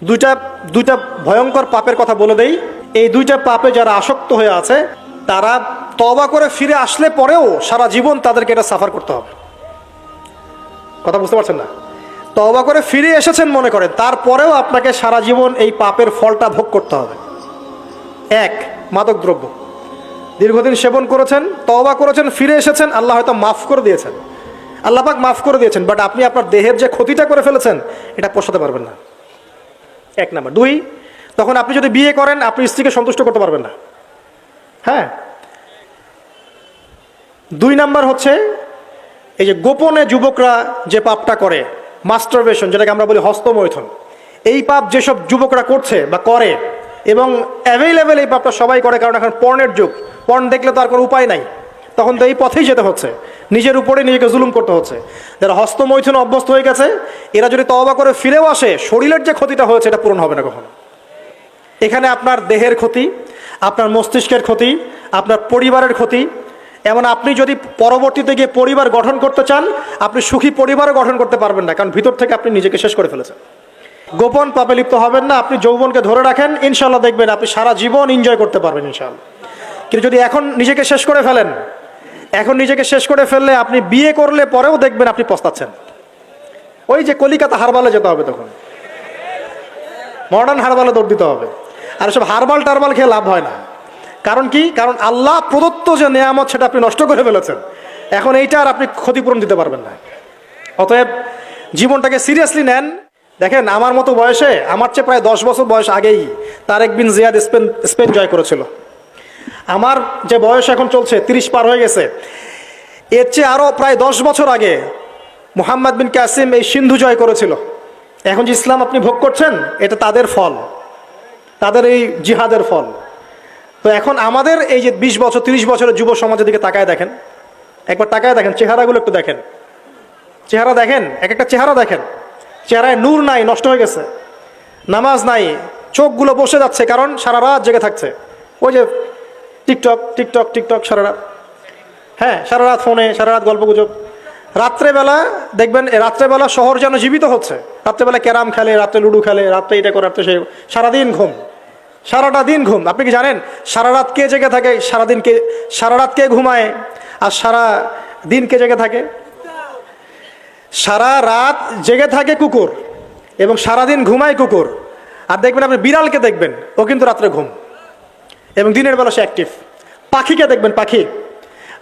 দুইটা দুইটা ভয়ঙ্কর পাপের কথা বলে দেই। এই দুইটা পাপে যারা আসক্ত হয়ে আছে তারা তওবা করে ফিরে আসলে পরেও সারা জীবন তাদেরকে এটা সাফার করতে হবে। কথা বুঝতে পারছেন না? তওবা করে ফিরে এসেছেন মনে করেন, তারপরেও আপনাকে সারা জীবন এই পাপের ফলটা ভোগ করতে হবে। এক, মাদকদ্রব্য দীর্ঘদিন সেবন করেছেন, তওবা করেছেন, ফিরে এসেছেন, আল্লাহ হয়তো মাফ করে দিয়েছেন, আল্লাহ পাক মাফ করে দিয়েছেন, বাট আপনি আপনার দেহের যে ক্ষতিটা করে ফেলেছেন এটা পোষাতে পারবেন না। এক নাম্বার। দুই, তখন আপনি যদি বিয়ে করেন আপনি স্ত্রীকে সন্তুষ্ট করতে পারবেন না। হ্যাঁ। দুই নাম্বার হচ্ছে এই যে গোপনে যুবকরা যে পাপটা করে, মাস্টারবেশন, যেটাকে আমরা বলি হস্তমৈথুন, এই পাপ যেসব যুবকরা করছে বা করে, এবং অ্যাভেলেবেল এই পাপটা সবাই করে, কারণ এখন পর্নের যুগ, পর্ন দেখলে তো আর কোনো উপায় নাই, তখন তো এই পথেই যেতে হচ্ছে, নিজের উপরে নিজেকে জুলুম করতে হচ্ছে। যারা হস্তমৈথুন অভ্যস্ত হয়ে গেছে এরা যদি তওবা করে ফিরেও আসে, শরীরের যে ক্ষতিটা হয়েছে এটা পূরণ হবে না কখনো। এখানে আপনার দেহের ক্ষতি, আপনার মস্তিষ্কের ক্ষতি, আপনার পরিবারের ক্ষতি, এমন আপনি যদি পরবর্তীতে গিয়ে পরিবার গঠন করতে চান আপনি সুখী পরিবারও গঠন করতে পারবেন না, কারণ ভিতর থেকে আপনি নিজেকে শেষ করে ফেলেছেন। গোপন পাপে লিপ্ত হবেন না। আপনি যৌবনকে ধরে রাখেন, ইনশাল্লাহ দেখবেন আপনি সারা জীবন এনজয় করতে পারবেন ইনশাল্লাহ। কিন্তু যদি এখন নিজেকে শেষ করে ফেলেন, এখন নিজেকে শেষ করে ফেললে আপনি বিয়ে করলে পরেও দেখবেন আপনি পস্তাচ্ছেন। ওই যে কলিকাতা হারবালে যেতে হবে, তখন মডার্ন হারবালে দৌড় দিতে হবে। আর সব হারবাল টারবাল খেয়ে লাভ হয় না। কারণ কি? কারণ আল্লাহ প্রদত্ত যে নেয়ামত সেটা আপনি নষ্ট করে ফেলেছেন, এখন এইটা আর আপনি ক্ষতিপূরণ দিতে পারবেন না। অতএব জীবনটাকে সিরিয়াসলি নেন। দেখেন আমার মতো বয়সে, আমার চেয়ে প্রায় 10 বছর বয়স আগেই তারেক বিন জিয়াদ স্পেন জয় করেছিল। আমার যে বয়স এখন চলছে 30 পার হয়ে গেছে, এর চেয়ে আরও প্রায় 10 বছর আগে মুহাম্মদ বিন কাসিম এই সিন্ধু জয় করেছিল। এখন যে ইসলাম আপনি ভোগ করছেন এটা তাদের ফল, তাদের এই জিহাদের ফল। তো এখন আমাদের এই যে 20 বছর 30 বছরের যুব সমাজের দিকে তাকায় দেখেন, একবার তাকায় দেখেন, চেহারাগুলো একটু দেখেন, চেহারা দেখেন, এক একটা চেহারা দেখেন, চেহারায় নূর নাই, নষ্ট হয়ে গেছে, নামাজ নাই, চোখগুলো বসে যাচ্ছে, কারণ সারা রাত জেগে থাকছে। ওই যে টিকটক টিকটক টিকটক সারা রাত, হ্যাঁ সারা রাত ফোনে, সারা রাত গল্প গুজব। রাত্রেবেলা দেখবেন, রাত্রেবেলা শহর যেন জীবিত হচ্ছে, রাত্রেবেলা ক্যারাম খেলে, রাত্রে লুডো খেলে, রাত্রে এটা করে, রাত্রে সে, সারাদিন ঘুম, সারাটা দিন ঘুম। আপনি কি জানেন সারা রাত কে জেগে থাকে, সারাদিন কে, সারা রাত কে ঘুমায় আর সারা দিন কে জেগে থাকে? সারা রাত জেগে থাকে কুকুর এবং সারাদিন ঘুমায় কুকুর। আর দেখবেন আপনি বিড়ালকে দেখবেন, ও কিন্তু রাত্রে ঘুম এবং দিনের বেলা সে অ্যাক্টিভ। পাখিকে দেখবেন, পাখি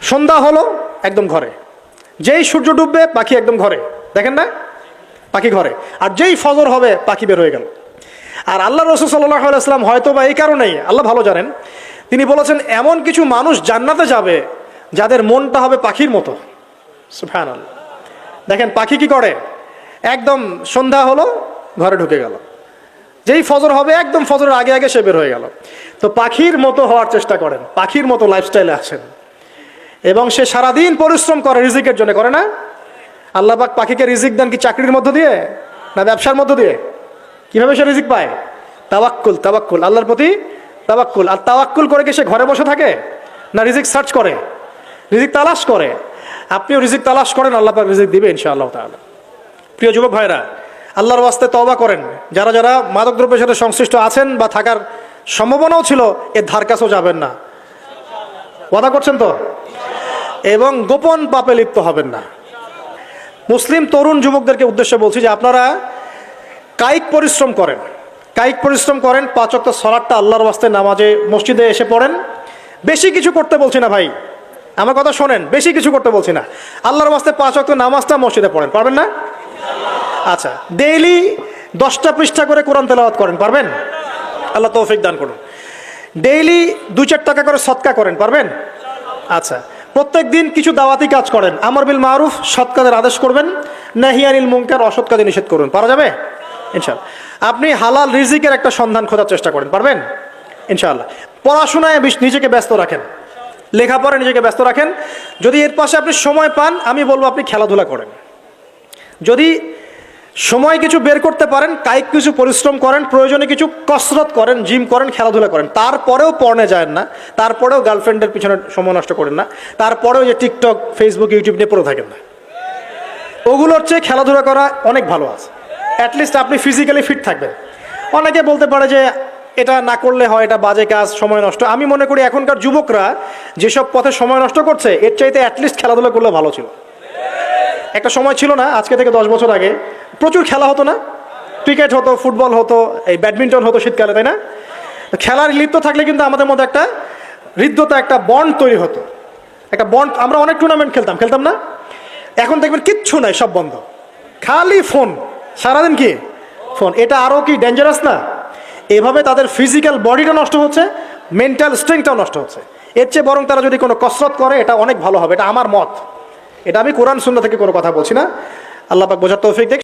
সন্ধ্যা হলো একদম ঘরে, যেই সূর্য ডুববে পাখি একদম ঘরে, দেখেন না? পাখি ঘরে। আর যেই ফজর হবে পাখি বের হয়ে গেল। আর আল্লাহ রাসূল সাল্লাল্লাহু আলাইহি ওয়াসাল্লাম হয়তো বা এই কারণেই, আল্লাহ ভালো জানেন, তিনি বলেছেন এমন কিছু মানুষ জান্নাতে যাবে যাদের মনটা হবে পাখির মতো। সুবহানাল্লাহ। দেখেন পাখি কি করে, একদম সন্ধ্যা হলো ঘরে ঢুকে গেল, যেই ফজর হবে একদম ফজরের আগে আগে সে বের হয়ে গেল। তো পাখির মতো হওয়ার চেষ্টা করেন, পাখির মতো লাইফস্টাইলে আসেন, এবং সে সারাদিন পরিশ্রম করে রিজিকের জন্য, করে না? আল্লাহ পাক পাখিকে রিজিক দেন কি চাকরির মধ্য দিয়ে না ব্যবসার মধ্য দিয়ে? কিভাবে সে রিজিক পায়? তাওয়াক্কুল, তাওয়াক্কুল, আল্লাহর প্রতি তাওয়াক্কুল। আর তাওয়াক্কুল করে কি সে ঘরে বসে থাকে না রিজিক সার্চ করে, রিজিক তালাশ করে? আপনিও রিজিক তালাশ করেন, আল্লাহ পাক রিজিক দিবে ইনশাআল্লাহ তাআলা। প্রিয় যুবক ভাইরা, আল্লাহর ওয়াস্তে তওবা করেন। যারা যারা মাদকদ্রব্যের সাথে সংশ্লিষ্ট আছেন বা থাকার সম্ভাবনাও ছিল, এর ধার কাছেও যাবেন না। ওয়াদা করছেন তো? এবং গোপন পাপে লিপ্ত হবেন না। মুসলিম তরুণ যুবকদেরকে উদ্দেশ্যে বলছি যে আপনারা কায়িক পরিশ্রম করেন, কায়িক পরিশ্রম করেন, 5 ওয়াক্ত সালাতটা আল্লাহর ওয়াস্তে নামাজে মসজিদে এসে পড়েন। বেশি কিছু করতে বলছি না ভাই, আমার কথা শোনেন, বেশি কিছু করতে বলছি না। আল্লাহর ওয়াস্তে 5 ওয়াক্ত নামাজটা মসজিদে পড়েন, পারবেন না? আচ্ছা, ডেইলি 10টা পৃষ্ঠা করে কোরআন তেলাওয়াত করেন, পারবেন? আল্লাহ তৌফিক দান করুন। ডেইলি 2-4 টাকা করে সদকা করেন, পারবেন? আচ্ছা, প্রত্যেক দিন কিছু দাওয়াতি কাজ করেন, আমর বিল মারুফ, সৎ কাজের আদেশ করবেন, নাহি আনিল মুনকার, অসৎ কাজে নিষেধ করুন। পারা যাবে ইনশাআল্লাহ। আপনি হালাল রিজিকের একটা সন্ধান খোঁজার চেষ্টা করেন, পারবেন ইনশাআল্লাহ। পড়াশোনায় নিজেকে ব্যস্ত রাখেন, লেখাপড়ায় নিজেকে ব্যস্ত রাখেন। যদি এর পাশে আপনি সময় পান, আমি বলবো আপনি খেলাধুলা করেন। যদি সময় কিছু বের করতে পারেন, কায়িক কিছু পরিশ্রম করেন, প্রয়োজনে কিছু কসরত করেন, জিম করেন, খেলাধুলা করেন। তারপরেও পর্নে যায় না, তারপরেও গার্লফ্রেন্ডের পিছনে সময় নষ্ট করেন না, তারপরেও যে টিকটক, ফেসবুক, ইউটিউব নিয়ে পড়ে থাকেন না। ওগুলোর চেয়ে খেলাধুলা করা অনেক ভালো আছে। অ্যাটলিস্ট আপনি ফিজিক্যালি ফিট থাকবেন। অনেকে বলতে পারে যে এটা না করলে হয়, এটা বাজে কাজ, সময় নষ্ট। আমি মনে করি এখনকার যুবকরা যেসব পথে সময় নষ্ট করছে এর চাইতে অ্যাটলিস্ট খেলাধুলা করলে ভালো ছিল। একটা সময় ছিল না, আজকে থেকে 10 বছর আগে প্রচুর খেলা হতো না? ক্রিকেট হতো, ফুটবল হতো, এই ব্যাডমিন্টন হতো শীতকালে, তাই না? খেলার লিপ্ত থাকলে কিন্তু আমাদের মধ্যে একটা হৃদ্যতা, একটা বন্ড তৈরি হতো, একটা বন্ড। আমরা অনেক টুর্নামেন্ট খেলতাম না? এখন দেখবেন কিচ্ছু নাই, সব বন্ধ, খালি ফোন, সারাদিন কি ফোন। এটা আরও কি ডেঞ্জারাস না? এভাবে তাদের ফিজিক্যাল বডিটা নষ্ট হচ্ছে, মেন্টাল স্ট্রেংথটাও নষ্ট হচ্ছে। এর চেয়ে বরং তারা যদি কোনো কসরত করে এটা অনেক ভালো হবে, এটা আমার মত। এটা আমি কোরআন সুন্নাহ থেকে কোনো কথা বলছি না। আল্লাহ পাক বোঝার তৌফিক দেখ।